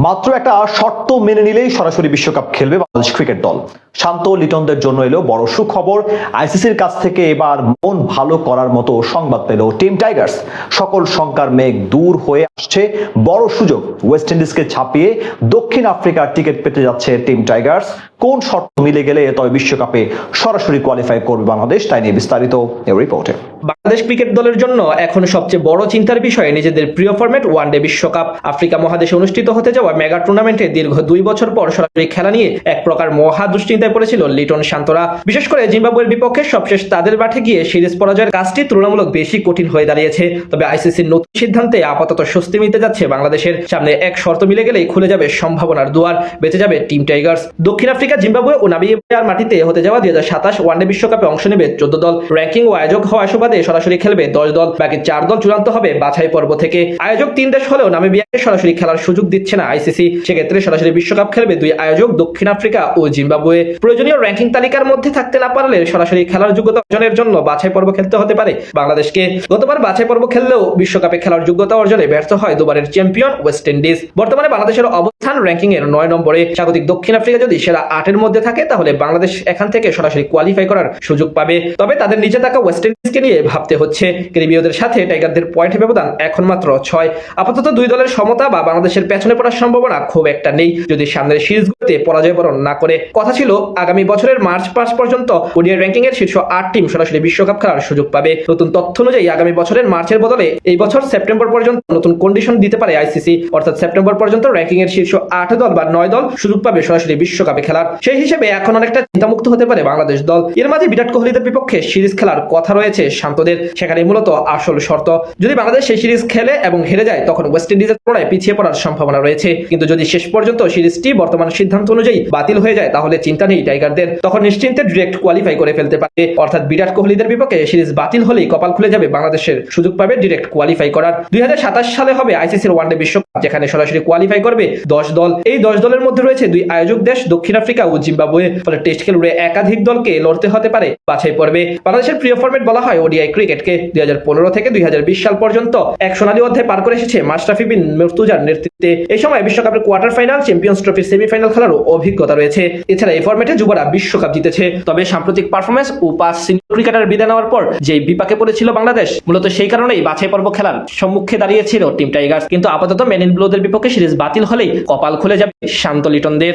মাত্র একটা শর্ত মেনে নিলেই সরাসরি বিশ্বকাপ খেলবে বাংলাদেশ ক্রিকেট দল। শান্ত লিটনদের জন্য এলো বড় সুখবর। আইসিসির কাছ থেকে এবার মন ভালো করার মতো সংবাদ পেল টিম টাইগার্স। সকল শঙ্কার মেঘ দূর হয়ে আসছে বড় সুযোগ। ওয়েস্ট ইন্ডিজকে ছাপিয়ে দক্ষিণ আফ্রিকার টিকিট পেতে যাচ্ছে টিম টাইগার্স। কোন শর্ত মিলে গেলে তবে বিশ্বকাপে সরাসরি কোয়ালিফাই করবে বাংলাদেশ, তাই নিয়ে বিস্তারিত এই রিপোর্টে। বাংলাদেশ ক্রিকেট দলের জন্য এখন সবচেয়ে বড় চিন্তার বিষয় নিজেদের প্রিয় ফরম্যাট ওয়ানডে বিশ্বকাপ। আফ্রিকা মহাদেশে অনুষ্ঠিত হতে যাওয়া মেগা টুর্নামেন্টে দীর্ঘ 2 বছর পর সরাসরি খেলা নিয়ে এক প্রকার মহা দুশ্চিন্তায় পড়েছিল লিটন শান্তরা। বিশেষ করে জিম্বাবুয়ের বিপক্ষে সবশেষ তাদের মাঠে গিয়ে সিরিজ পরাজয়ের কাজটি তুলনামূলক বেশি কঠিন হয়ে দাঁড়িয়েছে। তবে আইসিসির নতুন সিদ্ধান্তে আপাতত স্বস্তি মিলতে যাচ্ছে বাংলাদেশের। সামনে এক শর্ত মিলে গেলেই খুলে যাবে সম্ভাবনার দুয়ার, বেঁচে যাবে টিম টাইগার্স। দক্ষিণ আফ্রিকা, জিম্বাবুয়ে ও নামিবিয়ার মাটিতে হতে যাওয়া 2027 ওয়ানডে বিশ্বকাপে অংশ নেবে 14 দল। র্যাঙ্কিং ও আয়োজক হওয়া সুবাদে সরাসরি খেলবে 10 দল। বাকি 4 দল চূড়ান্ত হবে বাছাই পর্ব থেকে। আয়োজক 3 দেশ হলেও নামিবিয়াকে সরাসরি খেলার সুযোগ দিচ্ছে না আইসিসি। সেক্ষেত্রে সরাসরি বিশ্বকাপ খেলবে 2 আয়োজক, দক্ষিণ আফ্রিকা ও জিম্বাবুয়ে। প্রয়োজনীয় র্যাঙ্কিং তালিকার মধ্যে থাকতে না পারলে সরাসরি খেলার যোগ্যতা অর্জনের জন্য বাছাই পর্ব খেলতে হতে পারে বাংলাদেশকে। গতবার বাছাই পর্ব খেললেও বিশ্বকাপে খেলার যোগ্যতা অর্জনে ব্যর্থ হয় দুবারের চ্যাম্পিয়ন ওয়েস্ট ইন্ডিজ। বর্তমানে বাংলাদেশের অবস্থান র্যাঙ্কিং এর 9 নম্বরে। স্বাগতিক দক্ষিণ আফ্রিকা যদি সেরা 8 এর মধ্যে থাকে তাহলে বাংলাদেশ এখান থেকে সরাসরি কোয়ালিফাই করার সুযোগ পাবে। তবে তাদের নিচে থাকা ওয়েস্ট ইন্ডিজকে নিয়ে ভাবতে হচ্ছে। ক্যারিবীয়দের সাথে টাইগারদের পয়েন্ট ব্যবধান এখন মাত্র 6। আপাতত 2 দলের সমতা বা বাংলাদেশের পেছনে পড়ার সম্ভাবনা খুব একটা নেই যদি সামনের সিরিজগুলোতে পরাজয় বরণ না করে। কথা ছিল আগামী বছরের মার্চ 5 পর্যন্ত ওডিআই র্যাঙ্কিং এর শীর্ষ 8 টিম সরাসরি বিশ্বকাপ খেলার সুযোগ পাবে। নতুন তথ্য অনুযায়ী আগামী বছরের মার্চের বদলে এই বছর সেপ্টেম্বর পর্যন্ত নতুন কন্ডিশন দিতে পারে আইসিসি। অর্থাৎ সেপ্টেম্বর পর্যন্ত র্যাঙ্কিং এর শীর্ষ 8 দল বা 9 দল সুযোগ পাবে সরাসরি বিশ্বকাপে খেলার। সেই হিসেবে এখন অনেকটা চিন্তামুক্ত হতে পারে বাংলাদেশ দল। এর মাঝে বিরাট কোহলিদের বিপক্ষে সিরিজ খেলার কথা রয়েছে শান্তদের। সেখানে মূলত আসল শর্ত, যদি বাংলাদেশ সেই সিরিজ খেলে এবং হেরে যায় তখন ওয়েস্ট ইন্ডিজের তুলনায় পিছিয়ে পড়ার সম্ভাবনা রয়েছে। কিন্তু যদি শেষ পর্যন্ত সিরিজটি বর্তমান সিদ্ধান্ত অনুযায়ী বাতিল হয়ে যায় তাহলে চিন্তা নেই টাইগারদের। তখন নিশ্চিন্তে ডিরেক্ট কোয়ালিফাই করে ফেলতে পারে। অর্থাৎ বিরাট কোহলিদের বিপক্ষে সিরিজ বাতিল হলেই কপাল খুলে যাবে বাংলাদেশের, সুযোগ পাবে ডিরেক্ট কোয়ালিফাই করার। 2027 সালে হবে আইসিসির ওয়ানডে বিশ্বকাপ, যেখানে সরাসরি কোয়ালিফাই করবে 10 দল। এই 10 দলের মধ্যে রয়েছে 2 আয়োজক দেশ, দক্ষিণ আফ্রিকা ও জিম্বাবুয়ে। ফলে টেস্ট খেলুড়ে একাধিক দলকে লড়তে হতে পারে বাছাই পর্বে। বাংলাদেশের প্রিয় ফরম্যাট বলা হয় ওডিআই ক্রিকেটকে। 2015 থেকে 2020 সাল পর্যন্ত এক সোনালী অধ্যায় পার করে এসেছে মাশরাফি বিন মুর্তজার নেতৃত্বে। এই সময় বিশ্বকাপের কোয়ার্টার ফাইনাল, চ্যাম্পিয়ন্স ট্রফির সেমিফাইনাল খেলারও অভিজ্ঞতা রয়েছে। এছাড়া এই ফরম্যাটে যুবরা বিশ্বকাপ জিতেছে। তবে সাম্প্রতিক পারফরমেন্স ও 5 সিনিয়র ক্রিকেটার বিদায় নেওয়ার পর যে বিপাকে পড়েছিল বাংলাদেশ, মূলত সেই কারণেই বাছাই পর্ব খেলার সম্মুখে দাঁড়িয়েছিল টিম টাইগার্স। কিন্তু আপাতত মেন ইন ব্লুদের বিপক্ষে সিরিজ বাতিল হলেই কপাল খুলে যাবে শান্ত লিটনদের।